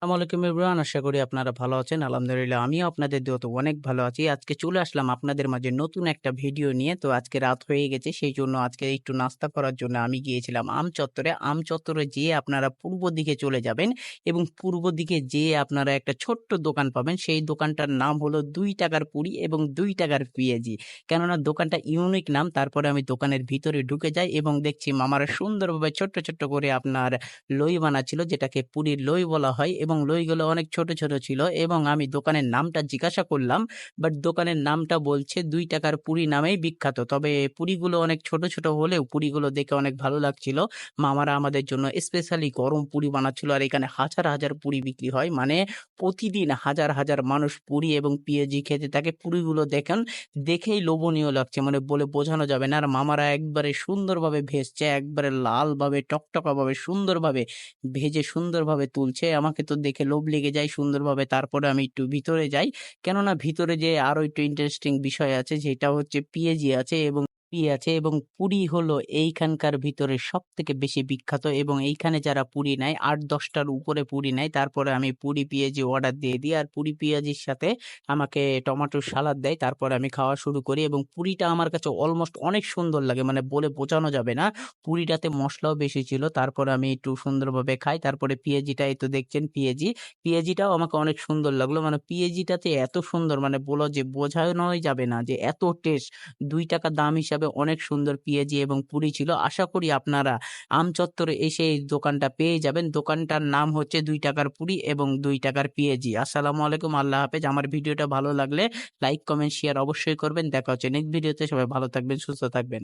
আসসালামু আলাইকুম এভরিওয়ান। আশা করি আপনারা ভালো আছেন। আলহামদুলিল্লাহ আমিও আপনাদের দোয়াতে অনেক ভালো আছি। আজকে চলে আসলাম আপনাদের মাঝে নতুন একটা ভিডিও নিয়ে। তো আজকে রাত হয়ে গেছে, সেইজন্য আজকে একটু নাস্তা করার জন্য আমি গিয়েছিলাম আম চত্বরে। আম চত্বরে যেয়ে আপনারা পূর্ব দিকে চলে যাবেন এবং পূর্ব দিকে যেয়ে আপনারা একটা ছোট্ট দোকান পাবেন। সেই দোকানটার নাম হলো ৳২ পুরি এবং ৳২ পেঁয়াজি। কেননা দোকানটা ইউনিক নাম। তারপরে আমি দোকানের ভিতরে ঢুকে যাই এবং দেখছি মামারা সুন্দরভাবে ছোট্ট, ছোট্ট করে আপনার লই বানাচ্ছিল, যেটাকে পুরীর লই বলা হয় এবং লইগুলো অনেক ছোট, ছোট ছিল এবং আমি দোকানের নামটা জিজ্ঞাসা করলাম। বাট দোকানের নামটা বলছে ৳২ পুরি নামেই বিখ্যাত। তবে পুরিগুলো অনেক ছোট, ছোট হলেও পুরিগুলো দেখে অনেক ভালো লাগছিল। মামারা আমাদের জন্য স্পেশালি গরম পুরি বানাচ্ছিল। আর এখানে হাজার, হাজার পুরি বিক্রি হয়। মানে প্রতিদিন হাজার, হাজার মানুষ পুরি এবং পেঁয়াজি খেতে থাকে। পুরিগুলো দেখেন, দেখেই লোভনীয় লাগছে। মানে বলে বোঝানো যাবে না। আর মামারা একবারে সুন্দরভাবে ভেজছে, একবারে লালভাবে টকটকাভাবে সুন্দরভাবে ভেজে সুন্দরভাবে তুলছে। আমাকে তো দেখে লোভ লেগে যায় সুন্দরভাবে। তারপরে আমি একটু ভিতরে যাই। কেননা ভিতরে যেয়ে আরো একটু ইন্টারেস্টিং বিষয় আছে, যেটা হচ্ছে পেঁয়াজি আছে এবং আছে এবং পুরি হলো এইখানকার ভিতরে সবথেকে বেশি বিখ্যাত এবং এইখানে যারা পুরি নেয় ৮-১০ টার উপরে পুরি নেয়। তারপরে আমি পুরি পেঁয়াজি অর্ডার দিয়ে দিই। আর পুরি পেঁয়াজির সাথে আমাকে টমেটোর সালাদ দেয়। তারপরে আমি খাওয়া শুরু করি এবং পুরিটা আমার কাছে অলমোস্ট অনেক সুন্দর লাগে। মানে বলে বোঝানো যাবে না। পুরিটাতে মসলাও বেশি ছিল। তারপরে আমি একটু সুন্দরভাবে খাই। তারপরে পেঁয়াজিটা এই তো দেখছেন পেঁয়াজি। পেঁয়াজিটাও আমাকে অনেক সুন্দর লাগলো। মানে পেঁয়াজিটাতে এত সুন্দর, মানে বোঝানোই যাবে না যে এত টেস্ট। ৳২ দাম হিসাবে অনেক সুন্দর পেঁয়াজি এবং পুরি ছিল। আশা করি আপনারা আম চত্বরে এসে এই দোকানটা পেয়ে যাবেন। দোকানটার নাম হচ্ছে ৳২ পুরি এবং ৳২ পেঁয়াজি। আসসালামু আলাইকুম। আল্লাহ হাফেজ। আমার ভিডিওটা ভালো লাগলে লাইক, কমেন্ট, শেয়ার অবশ্যই করবেন। দেখা হচ্ছে নেক্সট ভিডিওতে। সবাই ভালো থাকবেন, সুস্থ থাকবেন।